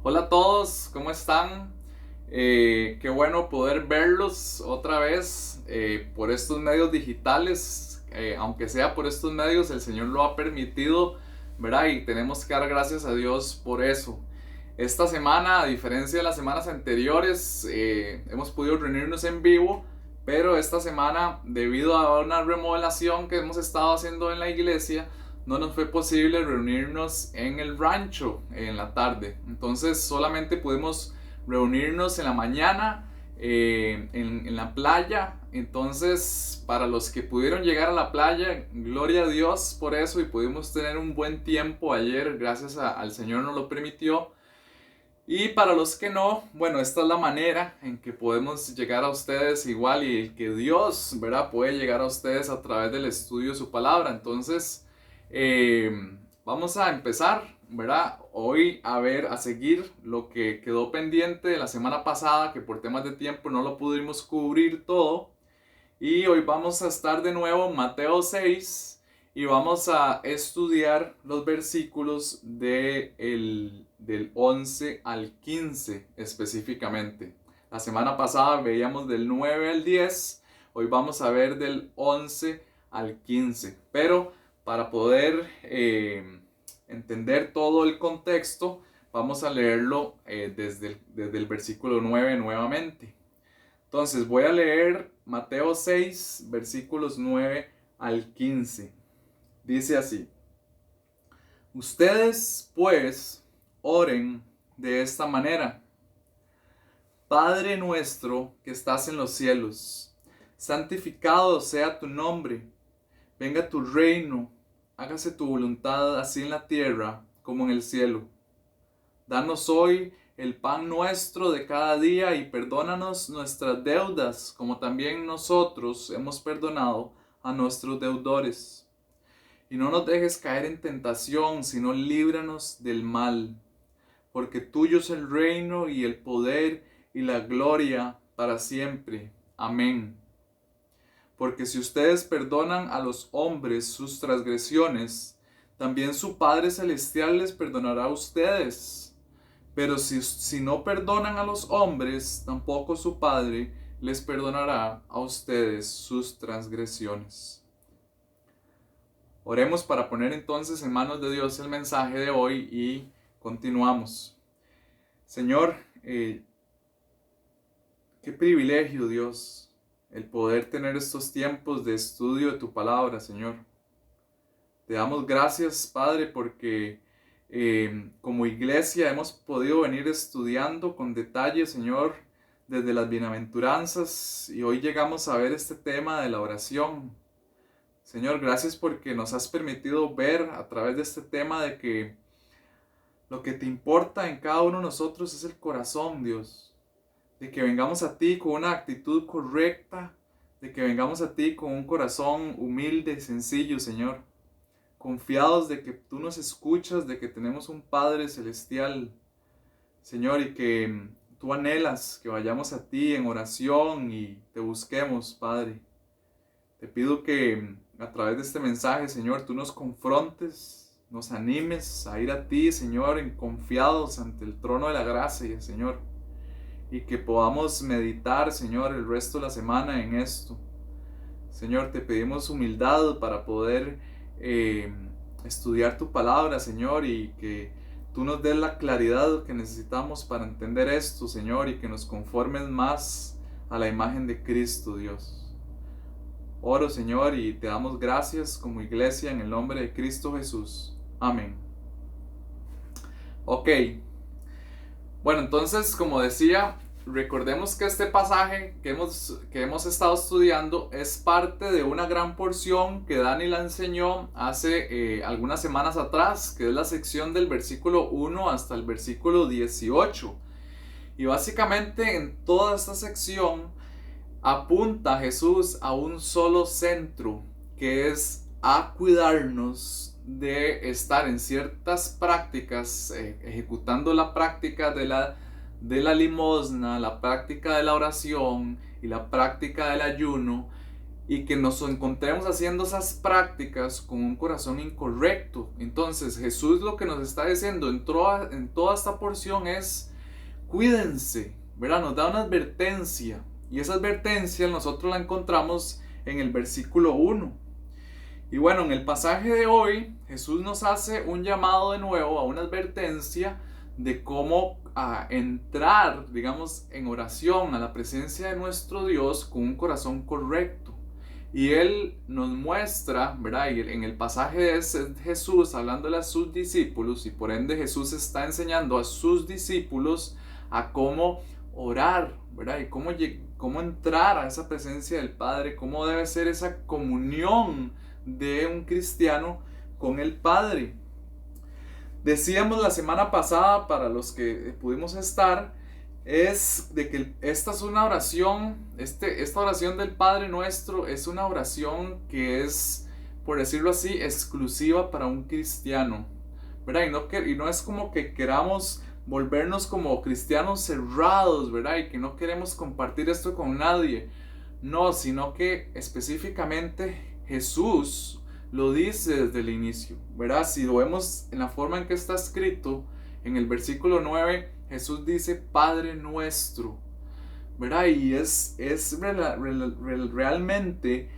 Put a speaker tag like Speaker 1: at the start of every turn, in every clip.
Speaker 1: Hola a todos, ¿cómo están? Qué bueno poder verlos otra vez por estos medios digitales, aunque sea por estos medios, el Señor lo ha permitido, ¿verdad? Y tenemos que dar gracias a Dios por eso. Esta semana, a diferencia de las semanas anteriores, hemos podido reunirnos en vivo, pero esta semana, debido a una remodelación que hemos estado haciendo en la iglesia, no nos fue posible reunirnos en el rancho en la tarde. Entonces solamente pudimos reunirnos en la mañana en la playa. Entonces, para los que pudieron llegar a la playa, gloria a Dios por eso y pudimos tener un buen tiempo ayer, gracias al Señor nos lo permitió. Y para los que no, bueno, esta es la manera en que podemos llegar a ustedes igual y que Dios, ¿verdad? Puede llegar a ustedes a través del estudio de su palabra. Entonces, vamos a empezar, ¿verdad? Hoy a ver, a seguir lo que quedó pendiente de la semana pasada, que por temas de tiempo no lo pudimos cubrir todo. Y hoy vamos a estar de nuevo en Mateo 6 y vamos a estudiar los versículos del 11 al 15 específicamente. La semana pasada veíamos del 9 al 10, hoy vamos a ver del 11 al 15. Pero para poder entender todo el contexto, vamos a leerlo desde el versículo 9 nuevamente. Entonces voy a leer Mateo 6, versículos 9 al 15. Dice así: Ustedes pues oren de esta manera: Padre nuestro que estás en los cielos, santificado sea tu nombre, venga tu reino, hágase tu voluntad así en la tierra como en el cielo. Danos hoy el pan nuestro de cada día y perdónanos nuestras deudas, como también nosotros hemos perdonado a nuestros deudores. Y no nos dejes caer en tentación, sino líbranos del mal, porque tuyo es el reino y el poder y la gloria para siempre. Amén. Porque si ustedes perdonan a los hombres sus transgresiones, también su Padre Celestial les perdonará a ustedes. Pero si no perdonan a los hombres, tampoco su Padre les perdonará a ustedes sus transgresiones. Oremos para poner entonces en manos de Dios el mensaje de hoy y continuamos. Señor, qué privilegio, Dios, el poder tener estos tiempos de estudio de tu palabra, Señor. Te damos gracias, Padre, porque como iglesia hemos podido venir estudiando con detalle, Señor, desde las bienaventuranzas, y hoy llegamos a ver este tema de la oración. Señor, gracias porque nos has permitido ver a través de este tema de que lo que te importa en cada uno de nosotros es el corazón, Dios. De que vengamos a ti con una actitud correcta, de que vengamos a ti con un corazón humilde y sencillo, Señor. Confiados de que tú nos escuchas, de que tenemos un Padre celestial, Señor, y que tú anhelas que vayamos a ti en oración y te busquemos, Padre. Te pido que a través de este mensaje, Señor, tú nos confrontes, nos animes a ir a ti, Señor, en confiados ante el trono de la gracia, Señor, y que podamos meditar, Señor, el resto de la semana en esto. Señor, te pedimos humildad para poder estudiar tu palabra, Señor, y que tú nos des la claridad que necesitamos para entender esto, Señor, y que nos conformes más a la imagen de Cristo, Dios. Oro, Señor, y te damos gracias como iglesia en el nombre de Cristo Jesús. Amén. Ok. Bueno, entonces, como decía, recordemos que este pasaje que hemos estado estudiando es parte de una gran porción que Dani la enseñó hace algunas semanas atrás, que es la sección del versículo 1 hasta el versículo 18. Y básicamente en toda esta sección apunta Jesús a un solo centro, que es a cuidarnos de estar en ciertas prácticas, ejecutando la práctica de la limosna, la práctica de la oración y la práctica del ayuno, y que nos encontremos haciendo esas prácticas con un corazón incorrecto. Entonces Jesús lo que nos está diciendo en toda esta porción es: cuídense, ¿verdad? Nos da una advertencia, y esa advertencia nosotros la encontramos en el versículo 1. Y bueno, en el pasaje de hoy Jesús nos hace un llamado de nuevo a una advertencia de cómo entrar, digamos, en oración a la presencia de nuestro Dios con un corazón correcto. Y Él nos muestra, ¿verdad? Y en el pasaje es Jesús hablándole a sus discípulos, y por ende Jesús está enseñando a sus discípulos a cómo orar, ¿verdad? Y cómo entrar a esa presencia del Padre, cómo debe ser esa comunión de un cristiano con el Padre. Decíamos la semana pasada, para los que pudimos estar, es de que esta es una oración, esta oración del Padre Nuestro es una oración que es, por decirlo así, exclusiva para un cristiano, ¿verdad? Y no es como que queramos volvernos como cristianos cerrados, ¿verdad? Y que no queremos compartir esto con nadie. No, sino que específicamente Jesús lo dice desde el inicio, ¿verdad? Si lo vemos en la forma en que está escrito, en el versículo 9, Jesús dice Padre Nuestro, ¿verdad? Y es realmente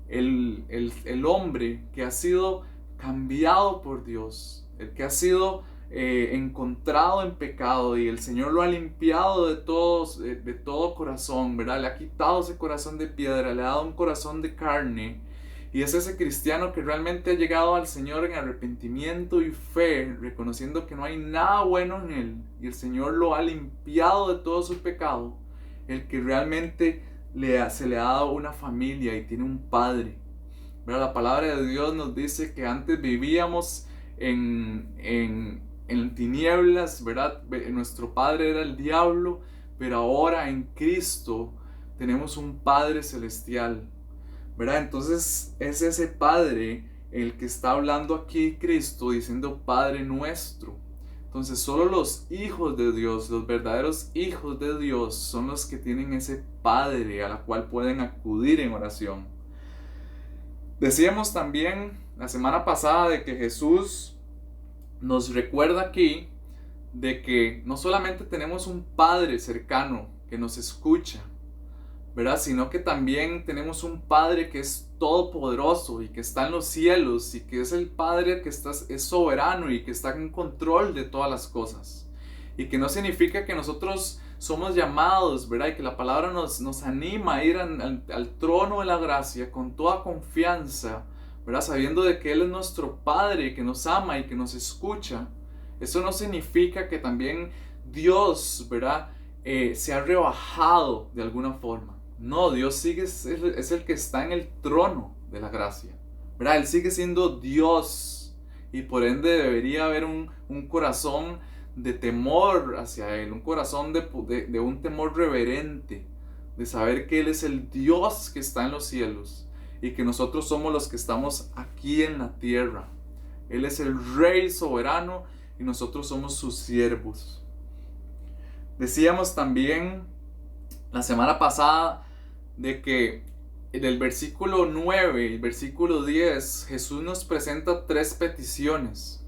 Speaker 1: el hombre que ha sido cambiado por Dios, el que ha sido encontrado en pecado, y el Señor lo ha limpiado de todo corazón, ¿verdad? Le ha quitado ese corazón de piedra, le ha dado un corazón de carne. Y es ese cristiano que realmente ha llegado al Señor en arrepentimiento y fe, reconociendo que no hay nada bueno en él, y el Señor lo ha limpiado de todo su pecado, el que realmente se le ha dado una familia y tiene un padre, ¿verdad? La palabra de Dios nos dice que antes vivíamos en tinieblas, ¿verdad? Nuestro padre era el diablo, pero ahora en Cristo tenemos un Padre celestial, ¿verdad? Entonces es ese Padre el que está hablando aquí Cristo, diciendo Padre Nuestro. Entonces solo los hijos de Dios, los verdaderos hijos de Dios, son los que tienen ese Padre a la cual pueden acudir en oración. Decíamos también la semana pasada de que Jesús nos recuerda aquí de que no solamente tenemos un Padre cercano que nos escucha, ¿verdad? Sino que también tenemos un Padre que es todopoderoso y que está en los cielos, y que es el Padre que es soberano y que está en control de todas las cosas. Y que no significa que nosotros somos llamados, ¿verdad? Y que la palabra nos anima a ir al trono de la gracia con toda confianza, ¿verdad? Sabiendo de que Él es nuestro Padre, que nos ama y que nos escucha. Eso no significa que también Dios, ¿verdad? Se ha rebajado de alguna forma. No, Dios es el que está en el trono de la gracia, ¿verdad? Él sigue siendo Dios, y por ende debería haber un corazón de temor hacia Él, un corazón de un temor reverente, de saber que Él es el Dios que está en los cielos y que nosotros somos los que estamos aquí en la tierra. Él es el Rey soberano y nosotros somos sus siervos. Decíamos también la semana pasada de que del versículo 9 y versículo 10 Jesús nos presenta 3 peticiones,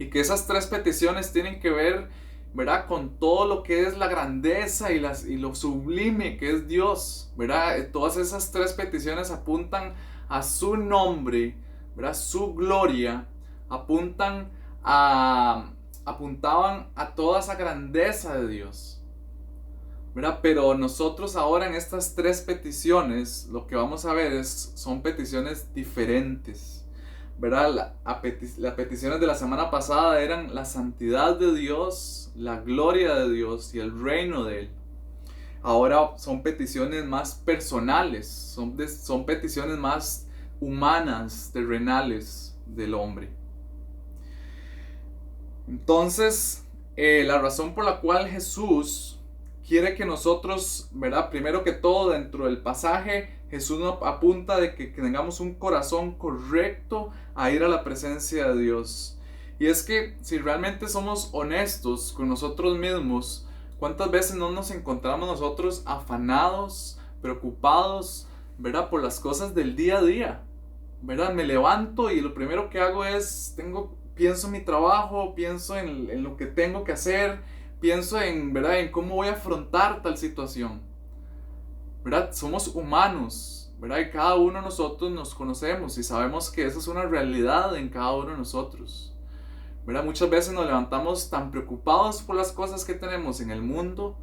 Speaker 1: y que esas 3 peticiones tienen que ver, ¿verdad?, con todo lo que es la grandeza y lo sublime que es Dios, ¿verdad? Todas esas 3 peticiones apuntan a su nombre, ¿verdad?, su gloria, apuntaban a toda esa grandeza de Dios, ¿verdad? Pero nosotros ahora en estas 3 peticiones, lo que vamos a ver son peticiones diferentes, ¿verdad? Las peticiones de la semana pasada eran la santidad de Dios, la gloria de Dios y el reino de Él. Ahora son peticiones más personales, son peticiones más humanas, terrenales del hombre. Entonces, la razón por la cual Jesús quiere que nosotros, ¿verdad? Primero que todo, dentro del pasaje, Jesús nos apunta de que tengamos un corazón correcto a ir a la presencia de Dios. Y es que si realmente somos honestos con nosotros mismos, ¿cuántas veces no nos encontramos nosotros afanados, preocupados, ¿verdad? Por las cosas del día a día, ¿verdad? Me levanto y lo primero que hago es, pienso en mi trabajo, pienso en lo que tengo que hacer, pienso en, ¿verdad? En cómo voy a afrontar tal situación, ¿verdad? Somos humanos, ¿verdad? Y cada uno de nosotros nos conocemos y sabemos que esa es una realidad en cada uno de nosotros, ¿verdad? Muchas veces nos levantamos tan preocupados por las cosas que tenemos en el mundo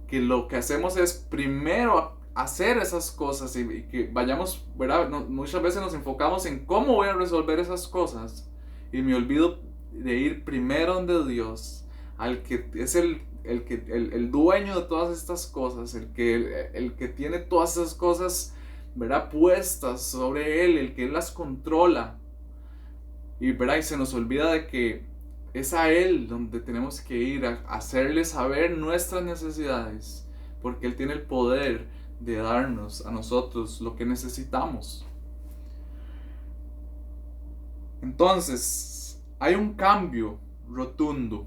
Speaker 1: que lo que hacemos es primero hacer esas cosas y que vayamos, ¿verdad? Muchas veces nos enfocamos en cómo voy a resolver esas cosas y me olvido de ir primero donde Dios, al que es el dueño de todas estas cosas, el que tiene todas esas cosas, ¿verdad? Puestas sobre Él, el que Él las controla. Y, ¿verdad? Y se nos olvida de que es a Él donde tenemos que ir a hacerle saber nuestras necesidades, porque Él tiene el poder de darnos a nosotros lo que necesitamos. Entonces, hay un cambio rotundo.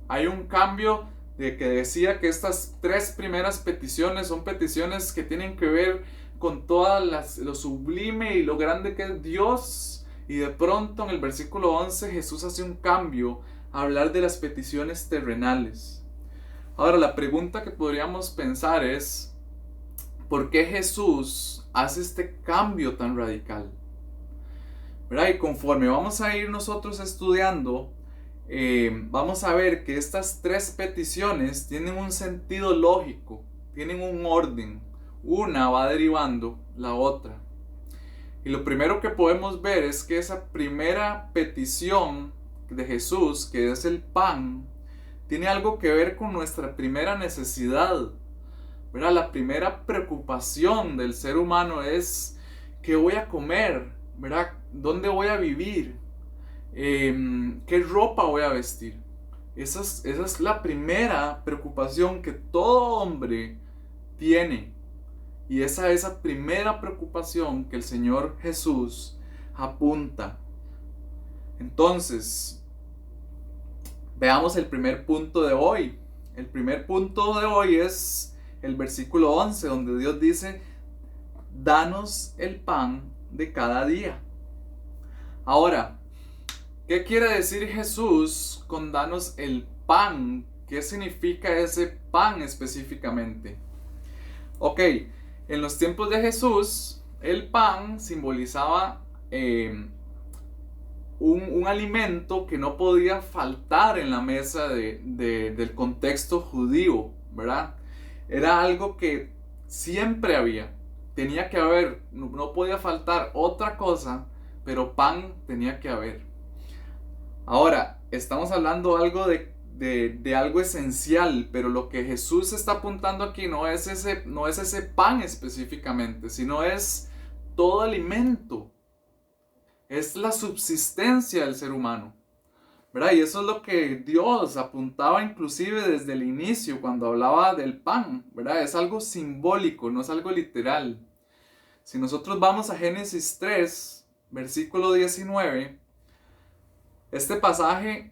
Speaker 1: Hay un cambio de que decía que estas tres primeras peticiones son peticiones que tienen que ver con lo sublime y lo grande que es Dios. Y de pronto en el versículo 11 Jesús hace un cambio a hablar de las peticiones terrenales. Ahora la pregunta que podríamos pensar es, ¿por qué Jesús hace este cambio tan radical? ¿Verdad? Y conforme vamos a ir nosotros estudiando, vamos a ver que estas tres peticiones tienen un sentido lógico, tienen un orden. Una va derivando la otra. Y lo primero que podemos ver es que esa primera petición de Jesús, que es el pan, tiene algo que ver con nuestra primera necesidad. ¿Verdad? La primera preocupación del ser humano es ¿qué voy a comer? ¿Verdad? ¿Dónde voy a vivir? ¿Qué ropa voy a vestir? Esa es la primera preocupación que todo hombre tiene. Y esa primera preocupación que el Señor Jesús apunta. Entonces, veamos el primer punto de hoy. El primer punto de hoy es el versículo 11, donde Dios dice, danos el pan de cada día. Ahora, ¿qué quiere decir Jesús con danos el pan? ¿Qué significa ese pan específicamente? Ok, en los tiempos de Jesús, el pan simbolizaba un alimento que no podía faltar en la mesa del contexto judío, ¿verdad? Era algo que siempre había, tenía que haber, no podía faltar otra cosa, pero pan tenía que haber. Ahora, estamos hablando algo de algo esencial, pero lo que Jesús está apuntando aquí no es ese pan específicamente, sino es todo alimento. Es la subsistencia del ser humano, ¿verdad? Y eso es lo que Dios apuntaba inclusive desde el inicio cuando hablaba del pan, ¿verdad? Es algo simbólico, no es algo literal. Si nosotros vamos a Génesis 3, versículo 19, este pasaje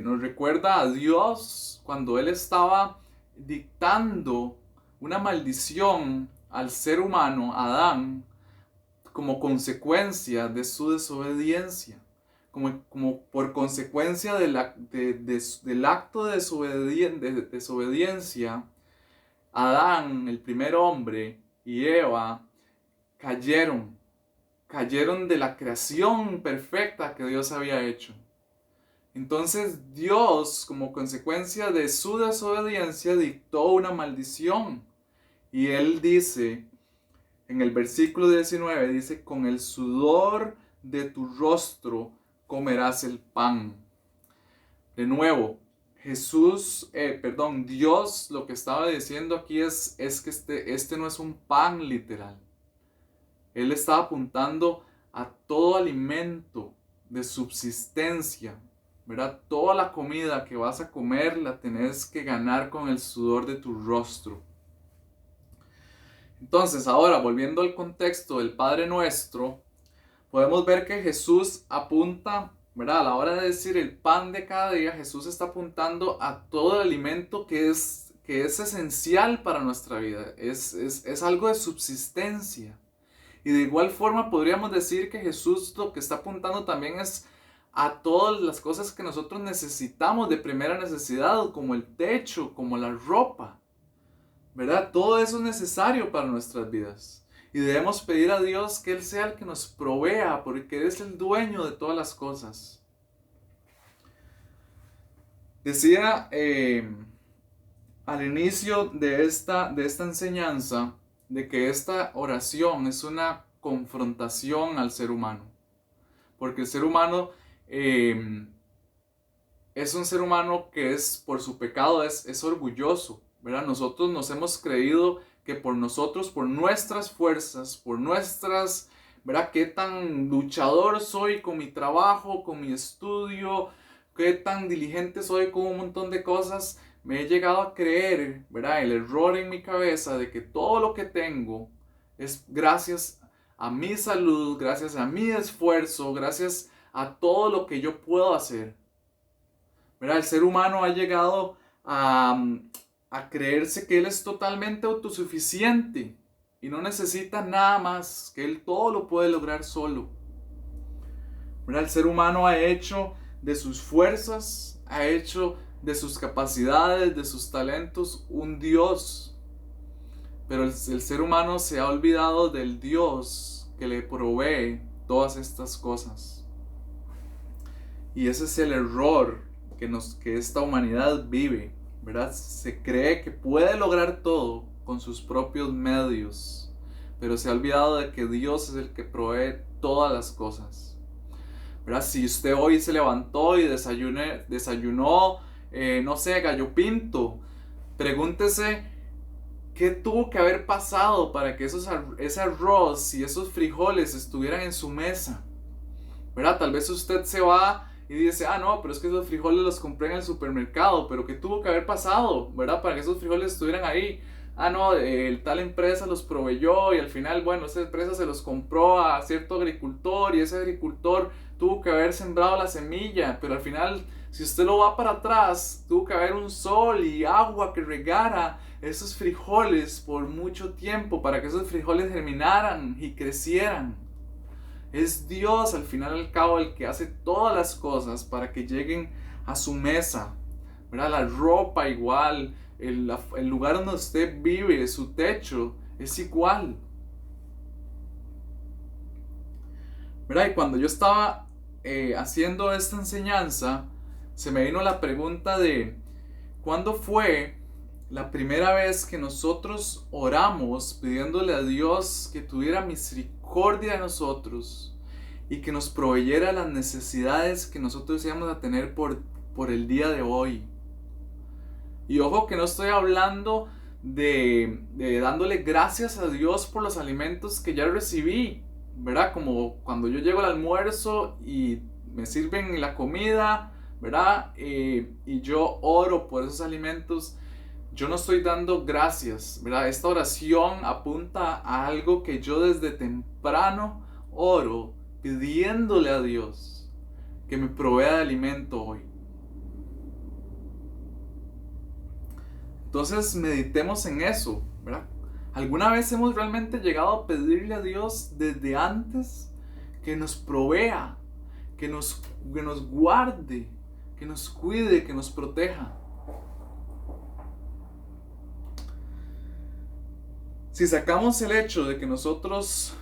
Speaker 1: nos recuerda a Dios cuando Él estaba dictando una maldición al ser humano, a Adán, como consecuencia de su desobediencia, como por consecuencia del acto de desobediencia, Adán, el primer hombre, y Eva cayeron de la creación perfecta que Dios había hecho. Entonces Dios, como consecuencia de su desobediencia, dictó una maldición. Y Él dice, en el versículo 19, dice, con el sudor de tu rostro comerás el pan. De nuevo, Dios lo que estaba diciendo aquí es que este no es un pan literal. Él está apuntando a todo alimento de subsistencia, ¿verdad? Toda la comida que vas a comer la tenés que ganar con el sudor de tu rostro. Entonces, ahora volviendo al contexto del Padre Nuestro, podemos ver que Jesús apunta, ¿verdad? A la hora de decir el pan de cada día, Jesús está apuntando a todo el alimento que que es esencial para nuestra vida, es algo de subsistencia. Y de igual forma podríamos decir que Jesús lo que está apuntando también es a todas las cosas que nosotros necesitamos de primera necesidad, como el techo, como la ropa, ¿verdad? Todo eso es necesario para nuestras vidas. Y debemos pedir a Dios que Él sea el que nos provea, porque Él es el dueño de todas las cosas. Decía al inicio de esta enseñanza de que esta oración es una confrontación al ser humano. Porque el ser humano es un ser humano que por su pecado es orgulloso, ¿verdad? Nosotros nos hemos creído que por nosotros, por nuestras fuerzas, por nuestras, ¿verdad? Qué tan luchador soy con mi trabajo, con mi estudio, qué tan diligente soy con un montón de cosas. Me he llegado a creer, ¿verdad? El error en mi cabeza de que todo lo que tengo es gracias a mi salud, gracias a mi esfuerzo, gracias a todo lo que yo puedo hacer. ¿Verdad? El ser humano ha llegado a creerse que él es totalmente autosuficiente y no necesita nada más, que él todo lo puede lograr solo. ¿Verdad? El ser humano ha hecho de sus fuerzas, ha hecho de sus capacidades, de sus talentos, un Dios. Pero el ser humano se ha olvidado del Dios que le provee todas estas cosas. Y ese es el error que esta humanidad vive, ¿verdad? Se cree que puede lograr todo con sus propios medios, pero se ha olvidado de que Dios es el que provee todas las cosas, ¿verdad? Si usted hoy se levantó y desayunó, no sé, gallo pinto, pregúntese qué tuvo que haber pasado para que ese arroz y esos frijoles estuvieran en su mesa, ¿verdad? Tal vez usted se va y dice, no, pero es que esos frijoles los compré en el supermercado, pero ¿qué tuvo que haber pasado, verdad? Para que esos frijoles estuvieran ahí. No, tal empresa los proveyó y al final, bueno, esa empresa se los compró a cierto agricultor y ese agricultor tuvo que haber sembrado la semilla, pero al final, si usted lo va para atrás, tuvo que haber un sol y agua que regara esos frijoles por mucho tiempo para que esos frijoles germinaran y crecieran. Es Dios al final y al cabo el que hace todas las cosas para que lleguen a su mesa, ¿verdad? La ropa igual, el lugar donde usted vive, su techo, es igual, ¿verdad? Y cuando yo estaba haciendo esta enseñanza, se me vino la pregunta de ¿cuándo fue la primera vez que nosotros oramos pidiéndole a Dios que tuviera misericordia de nosotros y que nos proveyera las necesidades que nosotros íbamos a tener por el día de hoy? Y ojo que no estoy hablando de dándole gracias a Dios por los alimentos que ya recibí, ¿verdad? Como cuando yo llego al almuerzo y me sirven la comida, ¿verdad? Y yo oro por esos alimentos. Yo no estoy dando gracias, ¿verdad? Esta oración apunta a algo que yo desde temprano oro pidiéndole a Dios que me provea de alimento hoy. Entonces meditemos en eso, ¿verdad? ¿Alguna vez hemos realmente llegado a pedirle a Dios desde antes que nos provea, que nos guarde, que nos cuide, que nos proteja? Si sacamos el hecho de que nosotros,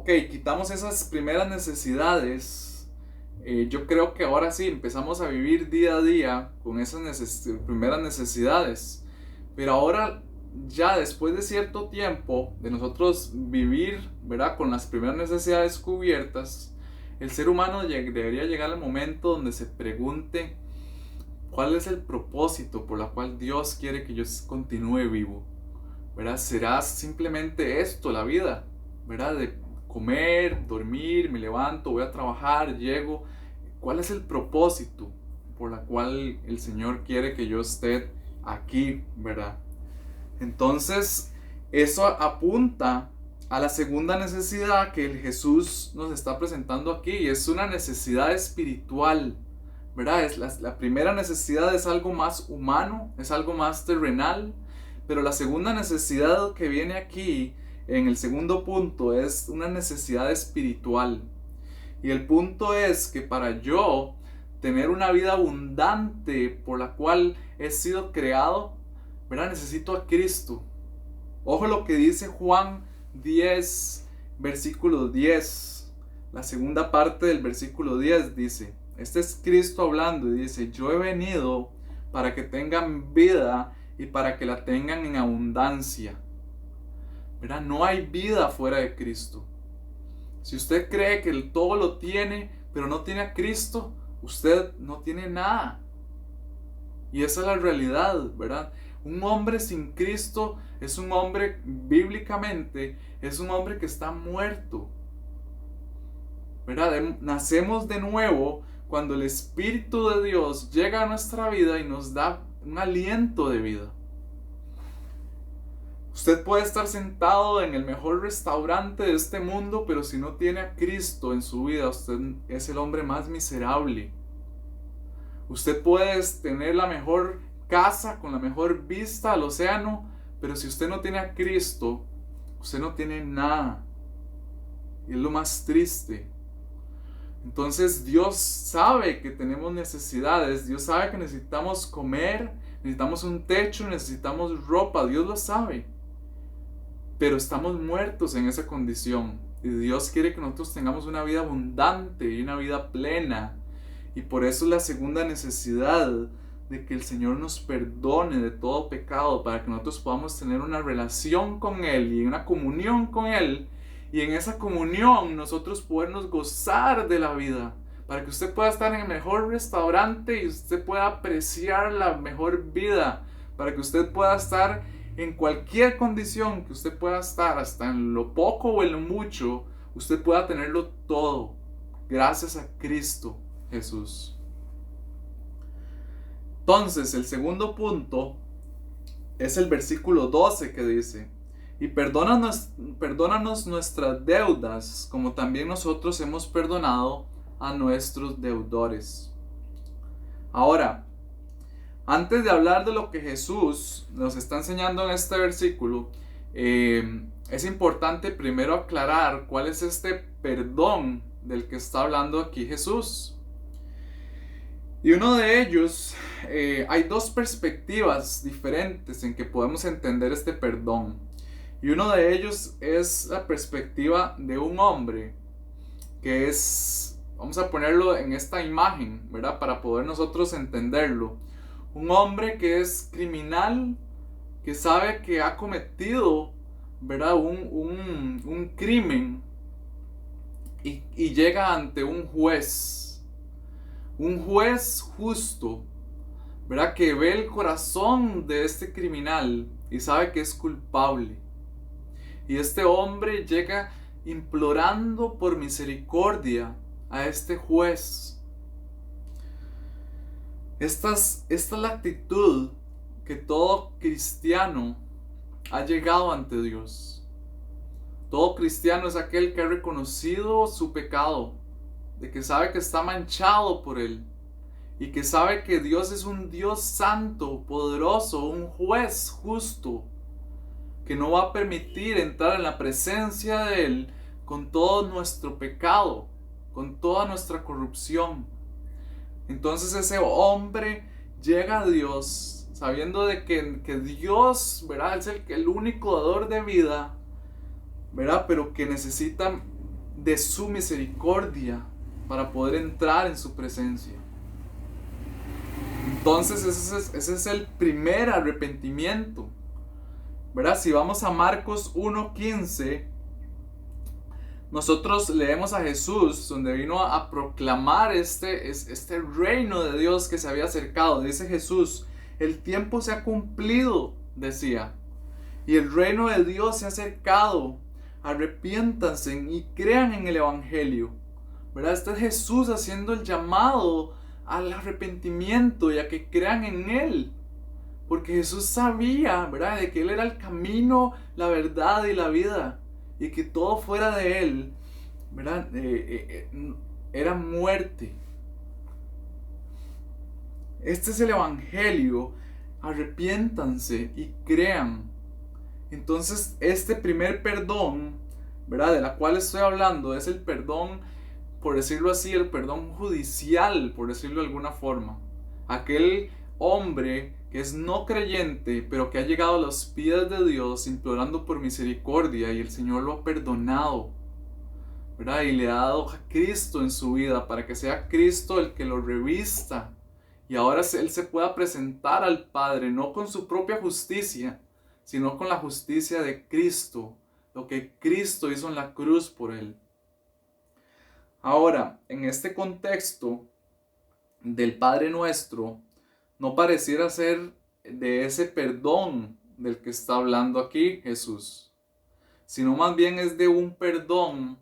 Speaker 1: quitamos esas primeras necesidades, yo creo que ahora sí empezamos a vivir día a día con esas primeras necesidades. Pero ahora, ya después de cierto tiempo de nosotros vivir, ¿verdad?, con las primeras necesidades cubiertas, el ser humano debería llegar al momento donde se pregunte cuál es el propósito por el cual Dios quiere que yo continúe vivo. ¿Verdad? ¿Será simplemente esto, la vida? ¿Verdad? De comer, dormir, me levanto, voy a trabajar, llego. ¿Cuál es el propósito por el cual el Señor quiere que yo esté aquí? ¿Verdad? Entonces, eso apunta a la segunda necesidad que el Jesús nos está presentando aquí. Y es una necesidad espiritual. ¿verdad? La primera necesidad es algo más humano, es algo más terrenal, pero la segunda necesidad que viene aquí, en el segundo punto, es una necesidad espiritual. Y el punto es que para yo tener una vida abundante por la cual he sido creado, ¿verdad? Necesito a Cristo. Ojo lo que dice Juan 10, versículo 10. La segunda parte del versículo 10 dice, este es Cristo hablando y dice, yo he venido para que tengan vida y para que la tengan en abundancia. ¿Verdad? No hay vida fuera de Cristo. Si usted cree que todo lo tiene, pero no tiene a Cristo, usted no tiene nada. Y esa es la realidad, ¿verdad? Un hombre sin Cristo es un hombre, bíblicamente, es un hombre que está muerto. ¿Verdad? Nacemos de nuevo cuando el Espíritu de Dios llega a nuestra vida y nos da un aliento de vida. Usted puede estar sentado en el mejor restaurante de este mundo, pero si no tiene a Cristo en su vida, usted es el hombre más miserable. Usted puede tener la mejor casa con la mejor vista al océano, pero si usted no tiene a Cristo, usted no tiene nada. Y es lo más triste. Entonces Dios sabe que tenemos necesidades, Dios sabe que necesitamos comer, necesitamos un techo, necesitamos ropa, Dios lo sabe. Pero estamos muertos en esa condición. Y Dios quiere que nosotros tengamos una vida abundante y una vida plena. Y por eso es la segunda necesidad de que el Señor nos perdone de todo pecado, para que nosotros podamos tener una relación con Él y una comunión con Él. Y en esa comunión nosotros podernos gozar de la vida, para que usted pueda estar en el mejor restaurante y usted pueda apreciar la mejor vida, para que usted pueda estar en cualquier condición que usted pueda estar, hasta en lo poco o en lo mucho, usted pueda tenerlo todo, gracias a Cristo Jesús. Entonces, el segundo punto es el versículo 12 que dice, y perdónanos nuestras deudas, como también nosotros hemos perdonado a nuestros deudores. Ahora, antes de hablar de lo que Jesús nos está enseñando en este versículo, es importante primero aclarar cuál es este perdón del que está hablando aquí Jesús. Y uno de ellos, hay dos perspectivas diferentes en que podemos entender este perdón. Y uno de ellos es la perspectiva de un hombre que es, vamos a ponerlo en esta imagen, ¿verdad? Para poder nosotros entenderlo. Un hombre que es criminal, que sabe que ha cometido, ¿verdad? Un crimen y llega ante un juez justo, ¿verdad? Que ve el corazón de este criminal y sabe que es culpable. Y este hombre llega implorando por misericordia a este juez. Esta es la actitud que todo cristiano ha llegado ante Dios. Todo cristiano es aquel que ha reconocido su pecado, de que sabe que está manchado por él y que sabe que Dios es un Dios santo, poderoso, un juez justo, que no va a permitir entrar en la presencia de Él con todo nuestro pecado, con toda nuestra corrupción. Entonces ese hombre llega a Dios sabiendo de que Dios, ¿verdad? Es el único dador de vida, ¿verdad? Pero que necesita de su misericordia para poder entrar en su presencia. Entonces ese es el primer arrepentimiento, ¿verdad? Si vamos a Marcos 1:15, nosotros leemos a Jesús, donde vino a proclamar este reino de Dios que se había acercado. Dice Jesús, el tiempo se ha cumplido, decía, y el reino de Dios se ha acercado. Arrepiéntanse y crean en el Evangelio, ¿verdad? Este es Jesús haciendo el llamado al arrepentimiento y a que crean en Él. Porque Jesús sabía, ¿verdad?, de que Él era el camino, la verdad y la vida. Y que todo fuera de Él, ¿verdad?, era muerte. Este es el evangelio. Arrepiéntanse y crean. Entonces, este primer perdón, ¿verdad?, de la cual estoy hablando, es el perdón, por decirlo así, el perdón judicial, por decirlo de alguna forma. Aquel hombre que es no creyente, pero que ha llegado a los pies de Dios implorando por misericordia, y el Señor lo ha perdonado, ¿verdad? Y le ha dado a Cristo en su vida para que sea Cristo el que lo revista. Y ahora él se pueda presentar al Padre, no con su propia justicia, sino con la justicia de Cristo, lo que Cristo hizo en la cruz por él. Ahora, en este contexto del Padre Nuestro, no pareciera ser de ese perdón del que está hablando aquí Jesús, sino más bien es de un perdón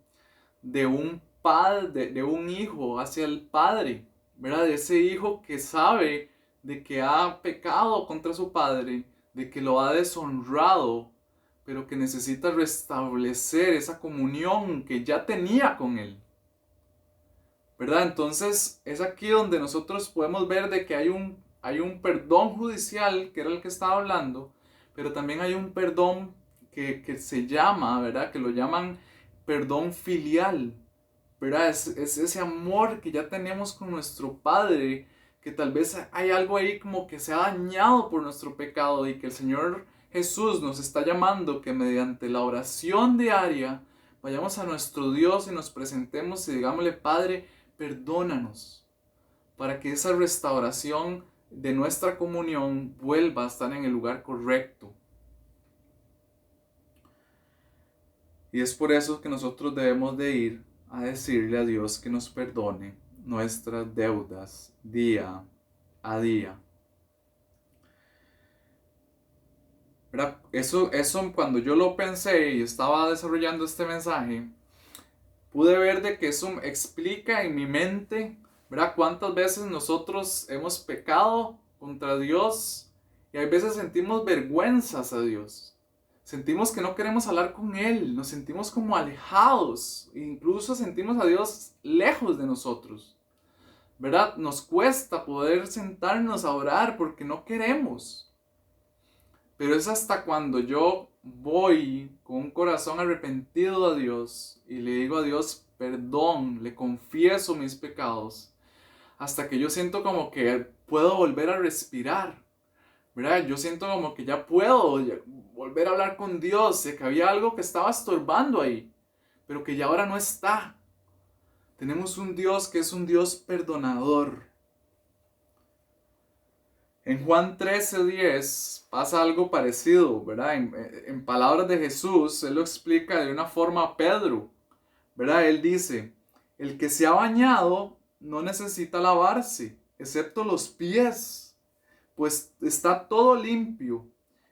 Speaker 1: de un padre, de un hijo hacia el Padre, ¿verdad? De ese hijo que sabe de que ha pecado contra su padre, de que lo ha deshonrado, pero que necesita restablecer esa comunión que ya tenía con él, ¿verdad? Entonces es aquí donde nosotros podemos ver de que hay un perdón judicial, que era el que estaba hablando, pero también hay un perdón que se llama, ¿verdad?, que lo llaman perdón filial, ¿verdad? Es ese amor que ya tenemos con nuestro Padre, que tal vez hay algo ahí como que se ha dañado por nuestro pecado, y que el Señor Jesús nos está llamando que mediante la oración diaria vayamos a nuestro Dios y nos presentemos y digámosle: Padre, perdónanos, para que esa restauración de nuestra comunión vuelva a estar en el lugar correcto. Y es por eso que nosotros debemos de ir a decirle a Dios que nos perdone nuestras deudas día a día. ¿Verdad? Eso cuando yo lo pensé y estaba desarrollando este mensaje, pude ver de que eso explica en mi mente, ¿verdad?, cuántas veces nosotros hemos pecado contra Dios, y hay veces sentimos vergüenzas a Dios. Sentimos que no queremos hablar con Él, nos sentimos como alejados, incluso sentimos a Dios lejos de nosotros, ¿verdad? Nos cuesta poder sentarnos a orar porque no queremos. Pero es hasta cuando yo voy con un corazón arrepentido a Dios y le digo a Dios perdón, le confieso mis pecados, hasta que yo siento como que puedo volver a respirar, ¿verdad? Yo siento como que ya puedo volver a hablar con Dios, de que había algo que estaba estorbando ahí, pero que ya ahora no está. Tenemos un Dios que es un Dios perdonador. En Juan 13:10 pasa algo parecido, ¿verdad? En palabras de Jesús, Él lo explica de una forma a Pedro, ¿verdad? Él dice: el que se ha bañado no necesita lavarse, excepto los pies, pues está todo limpio,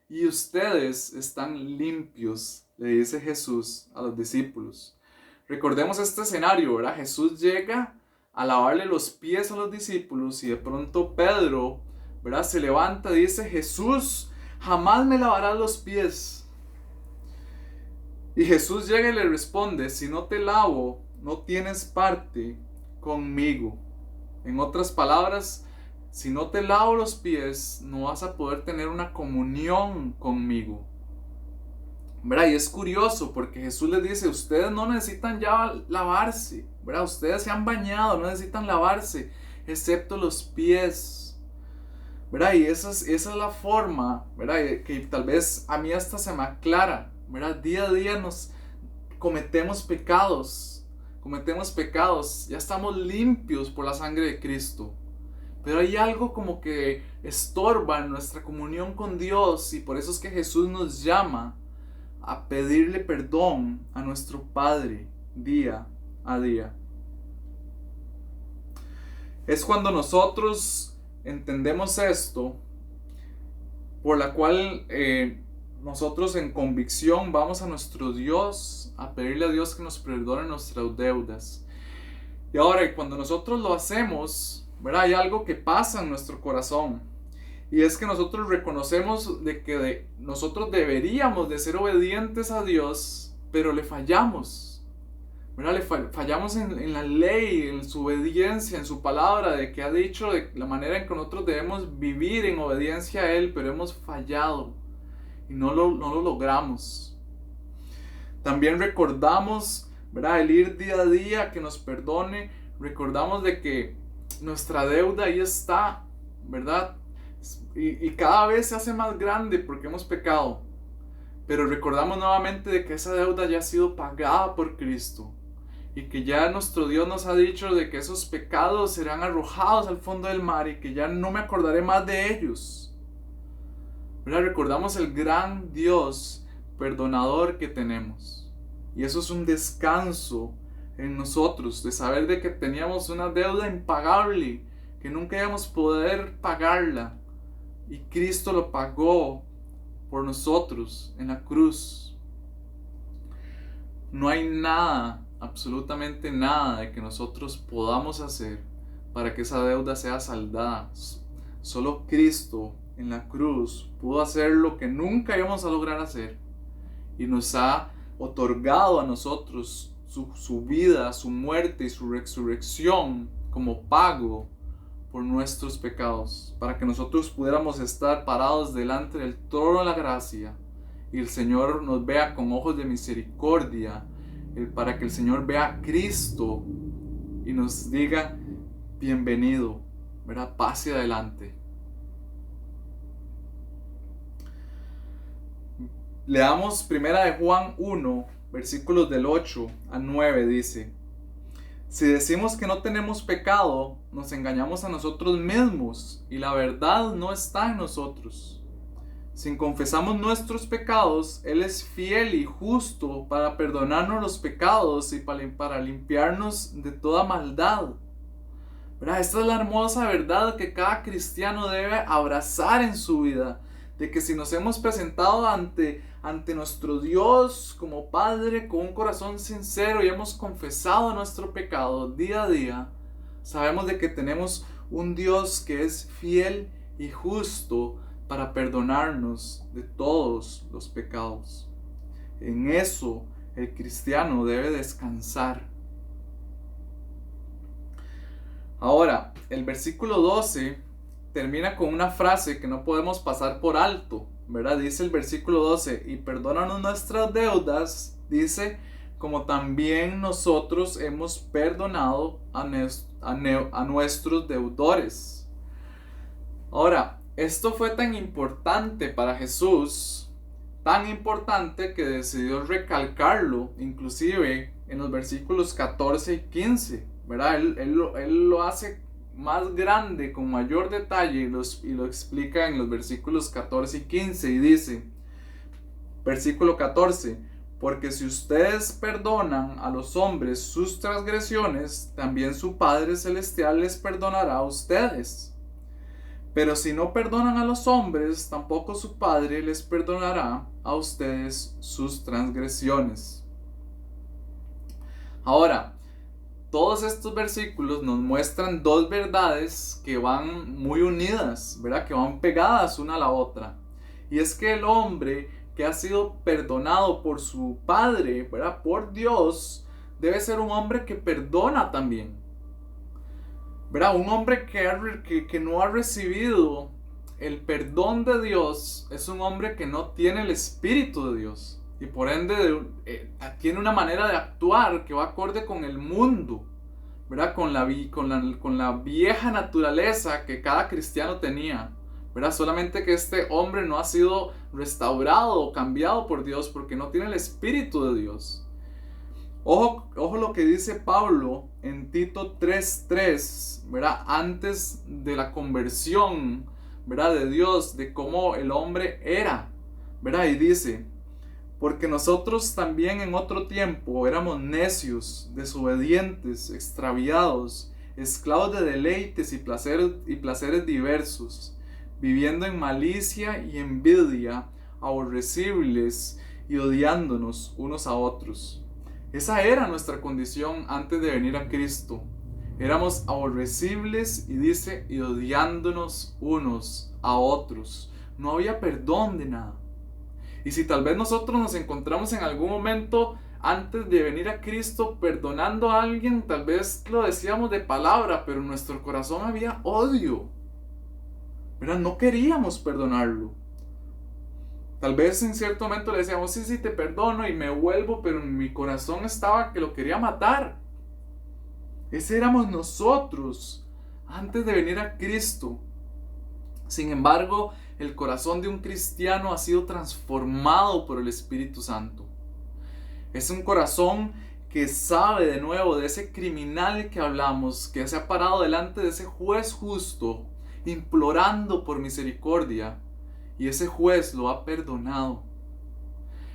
Speaker 1: y ustedes están limpios, le dice Jesús a los discípulos. Recordemos este escenario, ¿verdad? Jesús llega a lavarle los pies a los discípulos, y de pronto Pedro, ¿verdad?, se levanta y dice: Jesús, jamás me lavarás los pies. Y Jesús llega y le responde: si no te lavo, no tienes parte conmigo. En otras palabras, si no te lavo los pies, no vas a poder tener una comunión conmigo, ¿verdad? Y es curioso porque Jesús les dice: ustedes no necesitan ya lavarse, ¿verdad? Ustedes se han bañado, no necesitan lavarse, excepto los pies, ¿verdad? Y esa es la forma, ¿verdad?, que tal vez a mí hasta se me aclara, ¿verdad? Día a día nos cometemos pecados, ya estamos limpios por la sangre de Cristo. Pero hay algo como que estorba en nuestra comunión con Dios, y por eso es que Jesús nos llama a pedirle perdón a nuestro Padre día a día. Es cuando nosotros entendemos esto, por la cual nosotros en convicción vamos a nuestro Dios a pedirle a Dios que nos perdone nuestras deudas. Y ahora, cuando nosotros lo hacemos, ¿verdad?, hay algo que pasa en nuestro corazón, y es que nosotros reconocemos de que nosotros deberíamos de ser obedientes a Dios, pero le fallamos, ¿verdad? Fallamos en la ley, en su obediencia, en su palabra, de que ha dicho de la manera en que nosotros debemos vivir en obediencia a Él, pero hemos fallado y no lo logramos. También recordamos, ¿verdad? El ir día a día, que nos perdone. Recordamos de que nuestra deuda ahí está, ¿verdad? Y cada vez se hace más grande porque hemos pecado. Pero recordamos nuevamente de que esa deuda ya ha sido pagada por Cristo. Y que ya nuestro Dios nos ha dicho de que esos pecados serán arrojados al fondo del mar y que ya no me acordaré más de ellos. ¿Verdad? Recordamos el gran Dios perdonador que tenemos. Y eso es un descanso en nosotros, de saber de que teníamos una deuda impagable, que nunca íbamos a poder pagarla. Y Cristo lo pagó por nosotros en la cruz. No hay nada, absolutamente nada de que nosotros podamos hacer para que esa deuda sea saldada. Solo Cristo en la cruz pudo hacer lo que nunca íbamos a lograr hacer y nos ha otorgado a nosotros su vida, su muerte y su resurrección como pago por nuestros pecados, para que nosotros pudiéramos estar parados delante del trono de la gracia y el Señor nos vea con ojos de misericordia, para que el Señor vea a Cristo y nos diga bienvenido, ¿verdad? Pase adelante. Leamos primera de Juan 1, versículos del 8 al 9, dice: si decimos que no tenemos pecado, nos engañamos a nosotros mismos y la verdad no está en nosotros. Si confesamos nuestros pecados, Él es fiel y justo para perdonarnos los pecados y para limpiarnos de toda maldad. ¿Verdad? Esta es la hermosa verdad que cada cristiano debe abrazar en su vida. De que si nos hemos presentado ante nuestro Dios como Padre con un corazón sincero y hemos confesado nuestro pecado día a día, sabemos de que tenemos un Dios que es fiel y justo para perdonarnos de todos los pecados. En eso el cristiano debe descansar. Ahora, el versículo 12 termina con una frase que no podemos pasar por alto, ¿verdad? Dice el versículo 12: y perdónanos nuestras deudas, dice, como también nosotros hemos perdonado a nuestros deudores. Ahora, esto fue tan importante para Jesús, tan importante que decidió recalcarlo, inclusive en los versículos 14 y 15, ¿verdad? Él lo hace más grande, con mayor detalle, y lo explica en los versículos 14 y 15, y dice, versículo 14: porque si ustedes perdonan a los hombres sus transgresiones, también su Padre Celestial les perdonará a ustedes. Pero si no perdonan a los hombres, tampoco su Padre les perdonará a ustedes sus transgresiones. Ahora, todos estos versículos nos muestran dos verdades que van muy unidas, ¿verdad? Que van pegadas una a la otra. Y es que el hombre que ha sido perdonado por su Padre, ¿verdad? Por Dios, debe ser un hombre que perdona también, ¿verdad? Un hombre que no ha recibido el perdón de Dios es un hombre que no tiene el Espíritu de Dios. Y por ende tiene una manera de actuar que va acorde con el mundo, ¿verdad? Con la vieja naturaleza que cada cristiano tenía, ¿verdad? Solamente que este hombre no ha sido restaurado o cambiado por Dios porque no tiene el Espíritu de Dios. Ojo lo que dice Pablo en Tito 3:3, ¿verdad? Antes de la conversión, ¿verdad? De Dios, de cómo el hombre era, ¿verdad? Y dice: porque nosotros también en otro tiempo éramos necios, desobedientes, extraviados, esclavos de deleites y placeres diversos, viviendo en malicia y envidia, aborrecibles y odiándonos unos a otros. Esa era nuestra condición antes de venir a Cristo. Éramos aborrecibles y odiándonos unos a otros. No había perdón de nada. Y si tal vez nosotros nos encontramos en algún momento antes de venir a Cristo perdonando a alguien, tal vez lo decíamos de palabra, pero en nuestro corazón había odio, ¿verdad? No queríamos perdonarlo. Tal vez en cierto momento le decíamos, sí, sí, te perdono y me vuelvo, pero en mi corazón estaba que lo quería matar. Ese éramos nosotros antes de venir a Cristo. Sin embargo, el corazón de un cristiano ha sido transformado por el Espíritu Santo. Es un corazón que sabe de nuevo de ese criminal que hablamos, que se ha parado delante de ese juez justo, implorando por misericordia, y ese juez lo ha perdonado.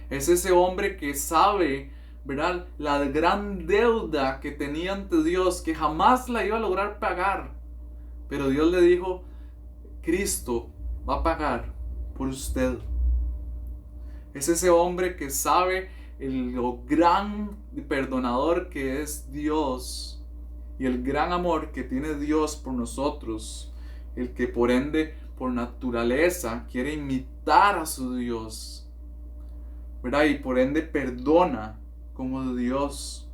Speaker 1: Es ese hombre que sabe, ¿verdad?, la gran deuda que tenía ante Dios, que jamás la iba a lograr pagar. Pero Dios le dijo, Cristo va a pagar por usted. Es ese hombre que sabe lo gran perdonador que es Dios y el gran amor que tiene Dios por nosotros, el que por ende, por naturaleza, quiere imitar a su Dios, ¿verdad? Y por ende perdona como Dios,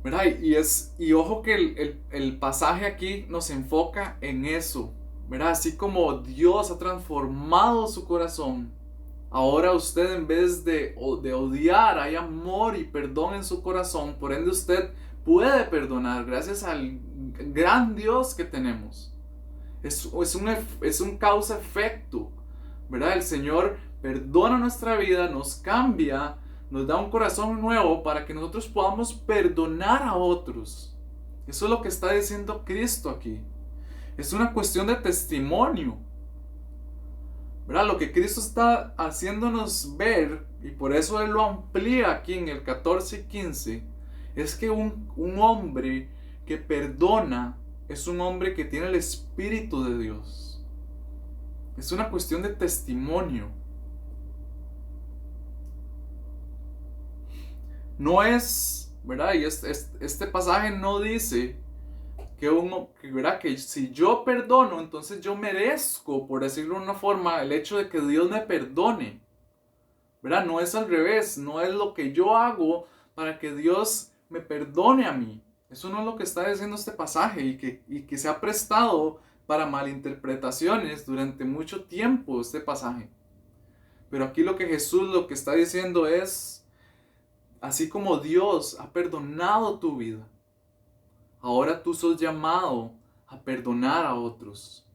Speaker 1: ¿verdad? Y ojo que el pasaje aquí nos enfoca en eso, ¿verdad? Así como Dios ha transformado su corazón, ahora usted, en vez de odiar, hay amor y perdón en su corazón. Por ende usted puede perdonar gracias al gran Dios que tenemos. Es un causa-efecto, ¿verdad? El Señor perdona nuestra vida, nos cambia, nos da un corazón nuevo para que nosotros podamos perdonar a otros. Eso es lo que está diciendo Cristo aquí. Es una cuestión de testimonio, ¿verdad? Lo que Cristo está haciéndonos ver, y por eso Él lo amplía aquí en el 14 y 15, es que un hombre que perdona es un hombre que tiene el Espíritu de Dios. Es una cuestión de testimonio. No es, ¿verdad? Y este pasaje no dice ¿verdad?, que si yo perdono, entonces yo merezco, por decirlo de una forma, el hecho de que Dios me perdone, ¿verdad? No es al revés, no es lo que yo hago para que Dios me perdone a mí. Eso no es lo que está diciendo este pasaje, y que se ha prestado para malinterpretaciones durante mucho tiempo este pasaje. Pero aquí lo que Jesús lo que está diciendo es, así como Dios ha perdonado tu vida, ahora tú sos llamado a perdonar a otros,